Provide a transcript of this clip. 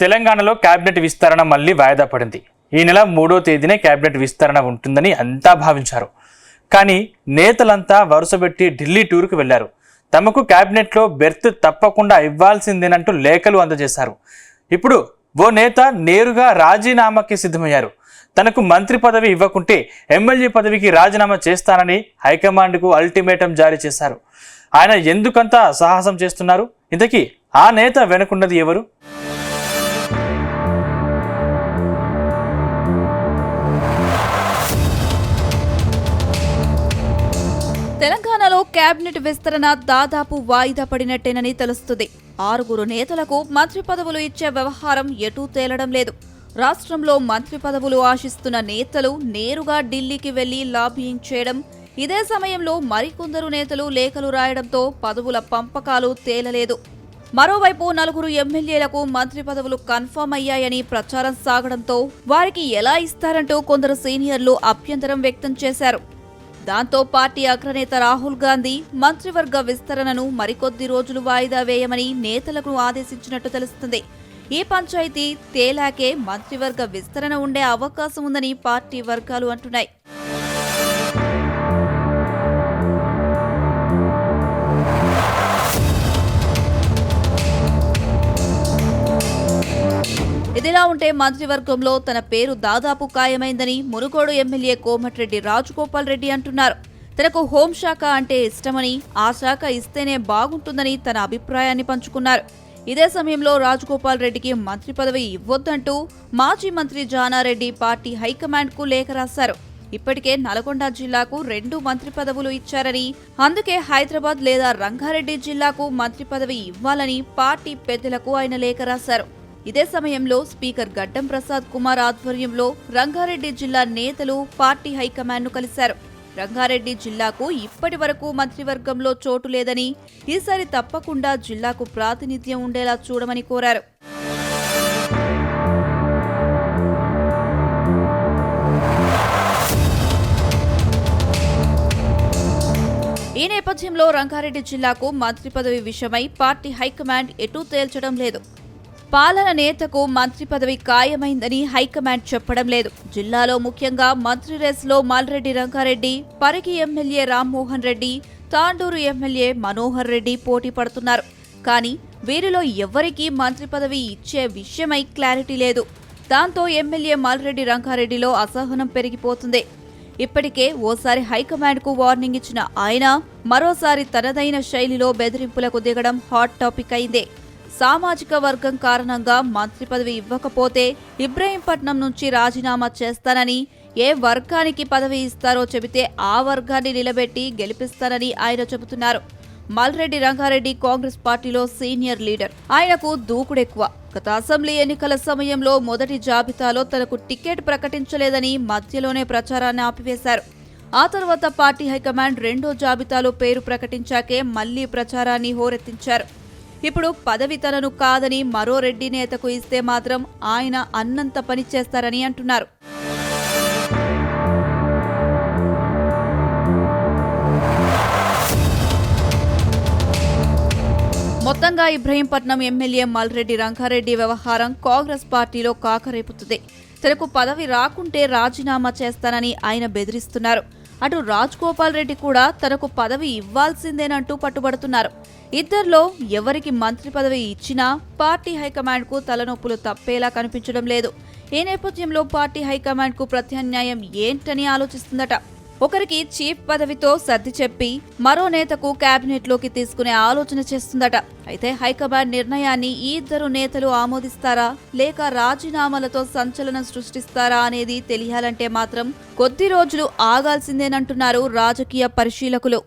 తెలంగాణలో కేబినెట్ విస్తరణ మళ్లీ వాయిదా పడింది. ఈ నెల 3వ తేదీనే కేబినెట్ విస్తరణ ఉంటుందని అంతా భావించారు. కానీ నేతలంతా వరుసపెట్టి ఢిల్లీ టూర్కు వెళ్లారు. తమకు కేబినెట్లో బెర్త్ తప్పకుండా ఇవ్వాల్సిందేనంటూ లేఖలు అందజేశారు. ఇప్పుడు ఓ నేత నేరుగా రాజీనామాకి సిద్ధమయ్యారు. తనకు మంత్రి పదవి ఇవ్వకుంటే ఎమ్మెల్యే పదవికి రాజీనామా చేస్తానని హైకమాండ్కు అల్టిమేటం జారీ చేశారు. ఆయన ఎందుకంత సాహసం చేస్తున్నారు? ఇంతకీ ఆ నేత వెనుకున్నది ఎవరు? తెలంగాణలో కేబినెట్ విస్తరణ దాదాపు వాయిదా పడినట్టేనని తెలుస్తుంది. 6 నేతలకు మంత్రి పదవులు ఇచ్చే వ్యవహారం ఎటూ తేలడం లేదు. రాష్ట్రంలో మంత్రి పదవులు ఆశిస్తున్న నేతలు నేరుగా ఢిల్లీకి వెళ్లి లాబియింగ్ చేయడం, ఇదే సమయంలో మరికొందరు నేతలు లేఖలు రాయడంతో పదవుల పంపకాలు తేలలేదు. మరోవైపు 4 ఎమ్మెల్యేలకు మంత్రి పదవులు కన్ఫర్మ్ అయ్యాయని ప్రచారం సాగడంతో వారికి ఎలా ఇస్తారంటూ కొందరు సీనియర్లు అభ్యంతరం వ్యక్తం చేశారు. దాంతో పార్టీ అగ్రనేత రాహుల్ గాంధీ మంత్రివర్గ విస్తరణను మరికొద్ది రోజులు వాయిదా వేయమని నేతలకు ఆదేశించినట్టు తెలుస్తుంది. ఈ పంచాయతీ తేలాకే మంత్రివర్గ విస్తరణ ఉండే అవకాశం ఉందని పార్టీ వర్గాలు అంటున్నాయి. ఇదిలా ఉంటే మంత్రివర్గంలో తన పేరు దాదాపు ఖాయమైందని మునుగోడు ఎమ్మెల్యే కోమటిరెడ్డి రాజగోపాల్ రెడ్డి అంటున్నారు. తనకు హోంశాఖ అంటే ఇష్టమని, ఆ శాఖ ఇస్తేనే బాగుంటుందని తన అభిప్రాయాన్ని పంచుకున్నారు. ఇదే సమయంలో రాజగోపాల్ రెడ్డికి మంత్రి పదవి ఇవ్వొద్దంటూ మాజీ మంత్రి జానారెడ్డి పార్టీ హైకమాండ్కు లేఖ రాశారు. ఇప్పటికే నల్గొండ జిల్లాకు 2 మంత్రి పదవులు ఇచ్చారని, అందుకే హైదరాబాద్ లేదా రంగారెడ్డి జిల్లాకు మంత్రి పదవి ఇవ్వాలని పార్టీ పెద్దలకు ఆయన లేఖ రాశారు. ఇదే సమయంలో స్పీకర్ గడ్డం ప్రసాద్ కుమార్ ఆధ్వర్యంలో రంగారెడ్డి జిల్లా నేతలు పార్టీ హైకమాండ్ను కలిశారు. రంగారెడ్డి జిల్లాకు ఇప్పటి వరకు మంత్రివర్గంలో చోటు లేదని, ఈసారి తప్పకుండా జిల్లాకు ప్రాతినిధ్యం ఉండేలా చూడమని కోరారు. ఈ నేపథ్యంలో రంగారెడ్డి జిల్లాకు మంత్రి పదవి విషయమై పార్టీ హైకమాండ్ ఎటూ తేల్చడం లేదు. పాలన నేతకు మంత్రి పదవి ఖాయమైందని హైకమాండ్ చెప్పడం లేదు. జిల్లాలో ముఖ్యంగా మంత్రి రేసులో మల్రెడ్డి రంగారెడ్డి, పరిగి ఎమ్మెల్యే రామ్మోహన్ రెడ్డి, తాండూరు ఎమ్మెల్యే మనోహర్ రెడ్డి పోటీ పడుతున్నారు. కానీ వీరిలో ఎవరికీ మంత్రి పదవి ఇచ్చే విషయమై క్లారిటీ లేదు. దాంతో ఎమ్మెల్యే మల్రెడ్డి రంగారెడ్డిలో అసహనం పెరిగిపోతుంది. ఇప్పటికే ఓసారి హైకమాండ్కు వార్నింగ్ ఇచ్చిన ఆయన మరోసారి తనదైన శైలిలో బెదిరింపులకు దిగడం హాట్ టాపిక్ అయిందే. సామాజిక వర్గం కారణంగా మంత్రి పదవి ఇవ్వకపోతే ఇబ్రహీంపట్నం నుంచి రాజీనామా చేస్తానని, ఏ వర్గానికి పదవి ఇస్తారో చెబితే ఆ వర్గాన్ని నిలబెట్టి గెలిపిస్తానని ఆయన చెబుతున్నారు. మల్రెడ్డి రంగారెడ్డి కాంగ్రెస్ పార్టీలో సీనియర్ లీడర్. ఆయనకు దూకుడెక్కువ. గత అసెంబ్లీ ఎన్నికల సమయంలో మొదటి జాబితాలో తనకు టికెట్ ప్రకటించలేదని మధ్యలోనే ప్రచారాన్ని ఆపివేశారు. ఆ తర్వాత పార్టీ హైకమాండ్ 2వ జాబితాలో పేరు ప్రకటించాకే మళ్లీ ప్రచారాన్ని హోరెత్తించారు. ఇప్పుడు పదవి తనను కాదని మరో రెడ్డి నేతకు ఇస్తే మాత్రం ఆయన అన్నంత పని చేస్తారని అంటున్నారు. మొత్తంగా ఇబ్రహీంపట్నం ఎమ్మెల్యే మల్రెడ్డి రంగారెడ్డి వ్యవహారం కాంగ్రెస్ పార్టీలో కాకరేపుతుంది. తనకు పదవి రాకుంటే రాజీనామా చేస్తానని ఆయన బెదిరిస్తున్నారు. అటు రాజగోపాల్ రెడ్డి కూడా తనకు పదవి ఇవ్వాల్సిందేనంటూ పట్టుబడుతున్నారు. ఇద్దరిలో ఎవరికి మంత్రి పదవి ఇచ్చినా పార్టీ హైకమాండ్కు తలనొప్పులు తప్పేలా కనిపించడం లేదు. ఈ నేపథ్యంలో పార్టీ హైకమాండ్కు ప్రత్యామ్నాయం ఏంటని ఆలోచిస్తుందట. ఒకరికి చీఫ్ పదవితో సర్ది చెప్పి మరో నేతకు కేబినెట్లోకి తీసుకునే ఆలోచన చేస్తుందట. అయితే హైకమాండ్ నిర్ణయాన్ని ఈ ఇద్దరు నేతలు ఆమోదిస్తారా లేక రాజీనామాలతో సంచలనం సృష్టిస్తారా అనేది తెలియాలంటే మాత్రం కొద్ది రోజులు ఆగాల్సిందేనంటున్నారు రాజకీయ పరిశీలకులు.